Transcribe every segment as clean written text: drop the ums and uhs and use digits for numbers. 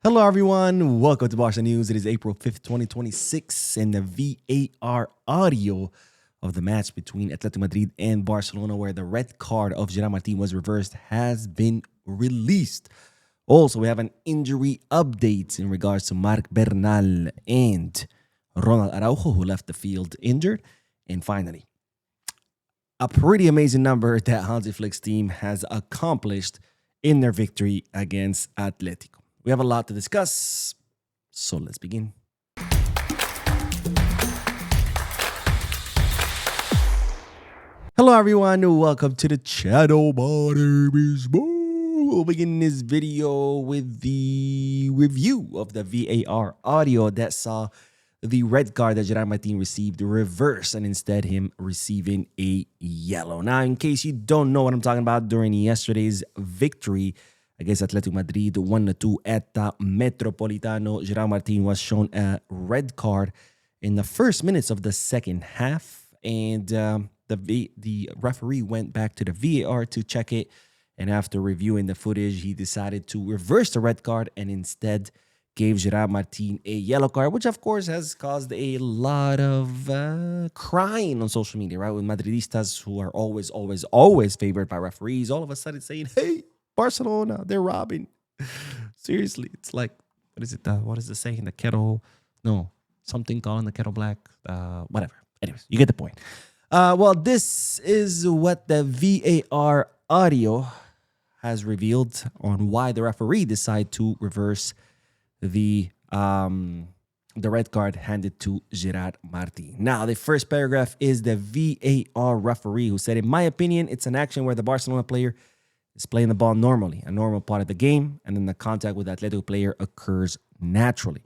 Hello, everyone. Welcome to Barca News. It is April 5th, 2026, and the VAR audio of the match between Atletico Madrid and Barcelona, where the red card of Gerard Martin was reversed, has been released. Also, we have an injury update in regards to Marc Bernal and Ronald Araujo, who left the field injured. And finally, a pretty amazing number that Hansi Flick's team has accomplished in their victory against Atletico. We have a lot to discuss, so let's begin. Hello, everyone. Welcome to the channel. My name is Mo. We'll begin this video with the review of the VAR audio that saw the red card that Gerard Martin received reverse, and instead him receiving a yellow. Now, in case you don't know what I'm talking about, during yesterday's victory against Atletico Madrid 1-2 at the Metropolitano, Gerard Martin was shown a red card in the first minutes of the second half, and the referee went back to the VAR to check it, and after reviewing the footage, he decided to reverse the red card and instead gave Gerard Martin a yellow card, which of course has caused a lot of crying on social media, right? With Madridistas who are always favored by referees, all of a sudden saying, hey, Barcelona, they're robbing. Seriously, it's like, what is it? What is the saying? The kettle? No, something calling the kettle black. Whatever. Anyways, you get the point. Well, this is what the VAR audio has revealed on why the referee decided to reverse the red card handed to Gerard Martin. Now, the first paragraph is the VAR referee who said, in my opinion, it's an action where the Barcelona player is playing the ball normally, a normal part of the game, and then the contact with the Atletico player occurs naturally.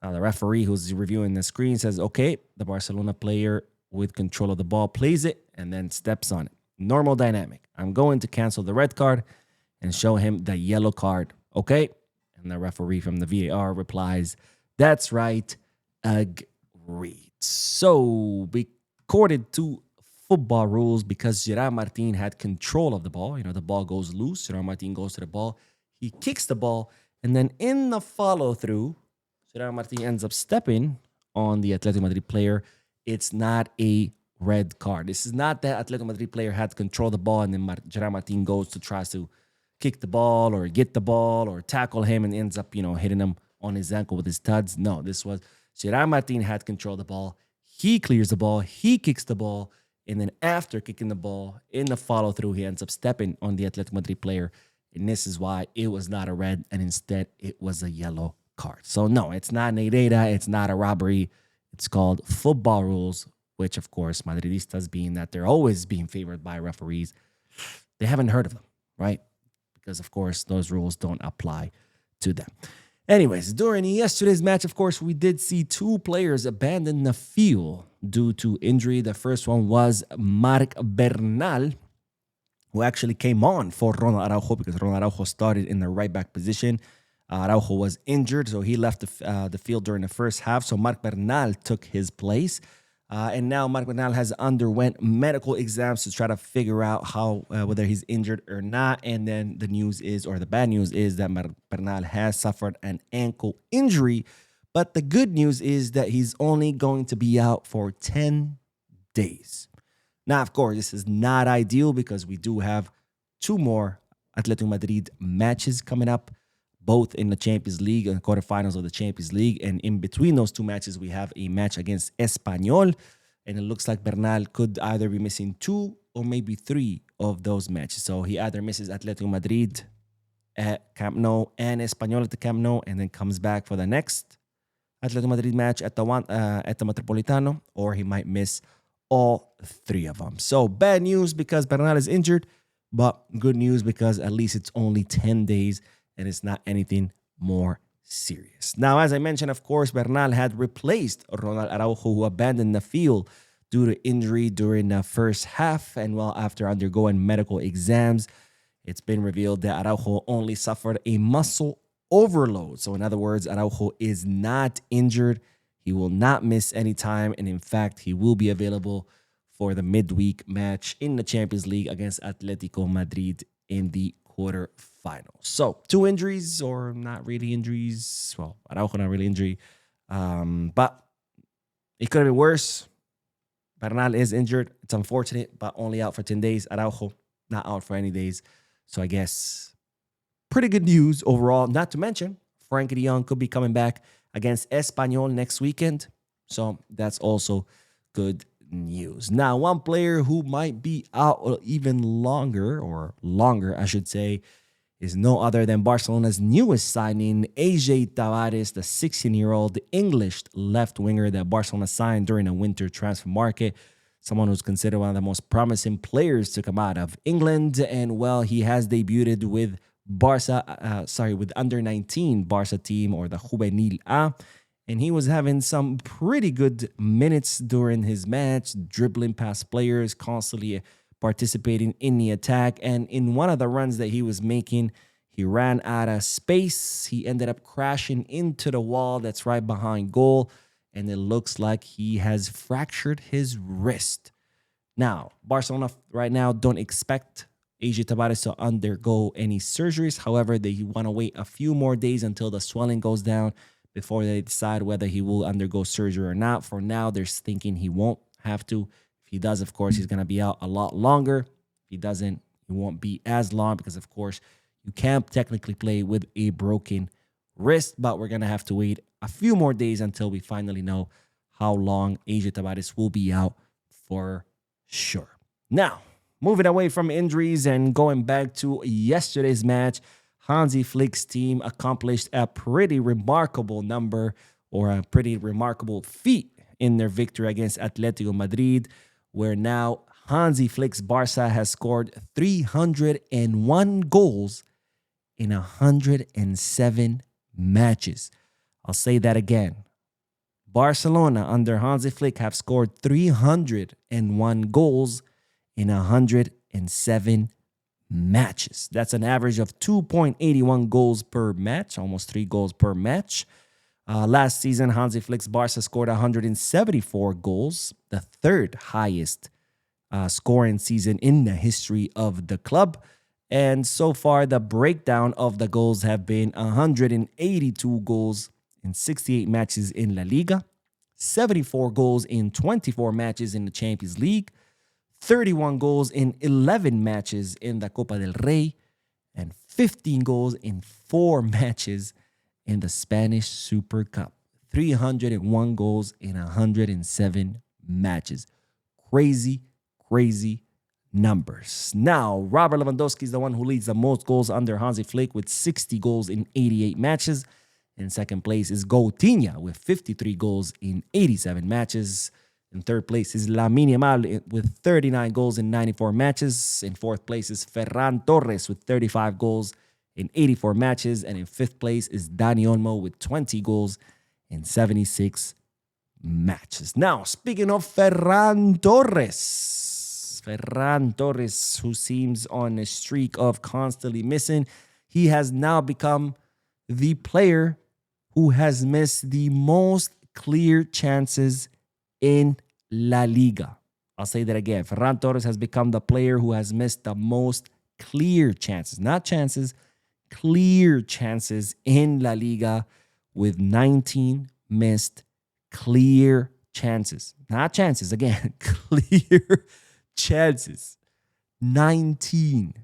Now, the referee who's reviewing the screen says, okay, the Barcelona player with control of the ball plays it and then steps on it. Normal dynamic. I'm going to cancel the red card and show him the yellow card. Okay? And the referee from the VAR replies, that's right, agreed. So, according to football rules, because Gerard Martin had control of the ball, the ball goes loose, Gerard Martin goes to the ball, he kicks the ball, and then in the follow-through, Gerard Martin ends up stepping on the Atletico Madrid player. It's not a red card. This is not that Atletico Madrid player had control of the ball and then Gerard Martin goes to try to kick the ball or get the ball or tackle him and ends up, hitting him on his ankle with his studs. No, this was Gerard Martin had control of the ball. He clears the ball. He kicks the ball. And then after kicking the ball in the follow-through, he ends up stepping on the Atletico Madrid player. And this is why it was not a red, and instead it was a yellow card. So no, it's not an Negrera. It's not a robbery. It's called football rules, which, of course, Madridistas, being that they're always being favored by referees, they haven't heard of them, right? Because, of course, those rules don't apply to them. Anyways, during yesterday's match, of course, we did see two players abandon the field due to injury. The first one was Marc Bernal, who actually came on for Ronald Araujo because Ronald Araujo started in the right back position. Araujo was injured, so he left the field during the first half. So Marc Bernal took his place. And now Marc Bernal has underwent medical exams to try to figure out how whether he's injured or not. And then the news is, or the bad news is, that Marc Bernal has suffered an ankle injury. But the good news is that he's only going to be out for 10 days. Now, of course, this is not ideal because we do have two more Atletico Madrid matches coming up, both in the Champions League and quarterfinals of the Champions League. And in between those two matches, we have a match against Espanyol. And it looks like Bernal could either be missing 2 or maybe 3 of those matches. So he either misses Atletico Madrid at Camp Nou and Espanyol at the Camp Nou, and then comes back for the next Atletico Madrid match at the Metropolitano, or he might miss all 3 of them. So bad news because Bernal is injured, but good news because at least it's only 10 days and it's not anything more serious. Now, as I mentioned, of course, Bernal had replaced Ronald Araujo, who abandoned the field due to injury during the first half. And well, after undergoing medical exams, it's been revealed that Araujo only suffered a muscle overload. So in other words, Araujo is not injured. He will not miss any time. And in fact, he will be available for the midweek match in the Champions League against Atletico Madrid in the quarterfinals. final. So 2 injuries, or not really injuries. Well, Araujo not really injury, but it could have been worse. Bernal is injured. It's unfortunate, but only out for 10 days. Araujo not out for any days. So I guess pretty good news overall. Not to mention, Frankie de Jong could be coming back against Espanyol next weekend. So that's also good news. Now, one player who might be out even longer, I should say, is no other than Barcelona's newest signing, AJ Tawades, the 16-year-old English left winger that Barcelona signed during the winter transfer market. Someone who's considered one of the most promising players to come out of England. And well, he has debuted with with under 19 Barca team, or the Juvenil A. And he was having some pretty good minutes during his match, dribbling past players, constantly participating in the attack. And in one of the runs that he was making, he ran out of space. He ended up crashing into the wall that's right behind goal. And it looks like he has fractured his wrist. Now, Barcelona right now don't expect AJ Tawades to undergo any surgeries. However, they want to wait a few more days until the swelling goes down before they decide whether he will undergo surgery or not. For now, they're thinking he won't have to. If he does, of course, he's going to be out a lot longer. If he doesn't, he won't be as long because, of course, you can't technically play with a broken wrist. But we're going to have to wait a few more days until we finally know how long AJ Tawades will be out for sure. Now, moving away from injuries and going back to yesterday's match, Hansi Flick's team accomplished a pretty remarkable number, or a pretty remarkable feat, in their victory against Atletico Madrid, where now Hansi Flick's Barca has scored 301 goals in 107 matches. I'll say that again. Barcelona under Hansi Flick have scored 301 goals in 107 matches. That's an average of 2.81 goals per match, almost 3 goals per match. Last season, Hansi Flick's Barca scored 174 goals, the third highest scoring season in the history of the club. And so far, the breakdown of the goals have been 182 goals in 68 matches in La Liga, 74 goals in 24 matches in the Champions League, 31 goals in 11 matches in the Copa del Rey, and 15 goals in 4 matches in the Spanish Super Cup. 301 goals in 107 matches. Crazy, crazy numbers. Now, Robert Lewandowski is the one who leads the most goals under Hansi Flick with 60 goals in 88 matches. In second place is Coutinho with 53 goals in 87 matches. In third place is Lamine Yamal with 39 goals in 94 matches. In fourth place is Ferran Torres with 35 goals in 84 matches. And in fifth place is Dani Olmo with 20 goals in 76 matches. Now, speaking of Ferran Torres, who seems on a streak of constantly missing, he has now become the player who has missed the most clear chances in La Liga. I'll say that again. Ferran Torres has become the player who has missed the most clear chances, not chances, clear chances in La Liga, with 19 missed clear chances. Not chances, again, clear chances. 19.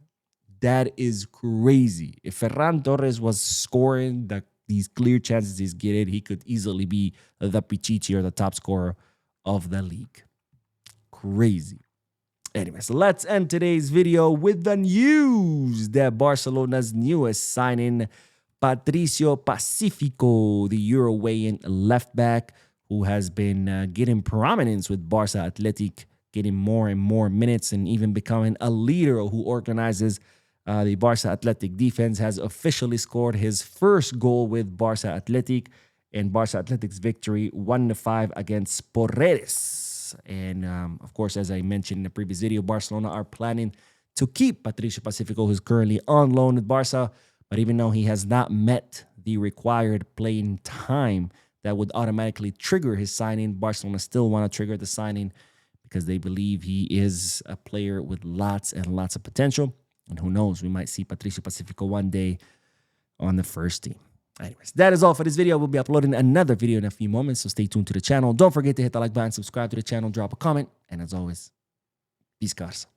That is crazy. If Ferran Torres was scoring these clear chances he's getting, he could easily be the Pichichi, or the top scorer of the league. Crazy. Anyways, let's end today's video with the news that Barcelona's newest signing, Patricio Pacifico, the Uruguayan left back, who has been getting prominence with Barca Athletic, getting more and more minutes, and even becoming a leader who organizes the Barca Athletic defense, has officially scored his first goal with Barca Athletic in Barca Athletic's victory 1-5 against Porreres. And of course, as I mentioned in the previous video, Barcelona are planning to keep Patricio Pacifico, who's currently on loan with Barca. But even though he has not met the required playing time that would automatically trigger his signing, Barcelona still want to trigger the signing because they believe he is a player with lots and lots of potential. And who knows, we might see Patricio Pacifico one day on the first team. Anyways, that is all for this video. We'll be uploading another video in a few moments, so stay tuned to the channel. Don't forget to hit the like button, subscribe to the channel, drop a comment, and as always, peace, cars.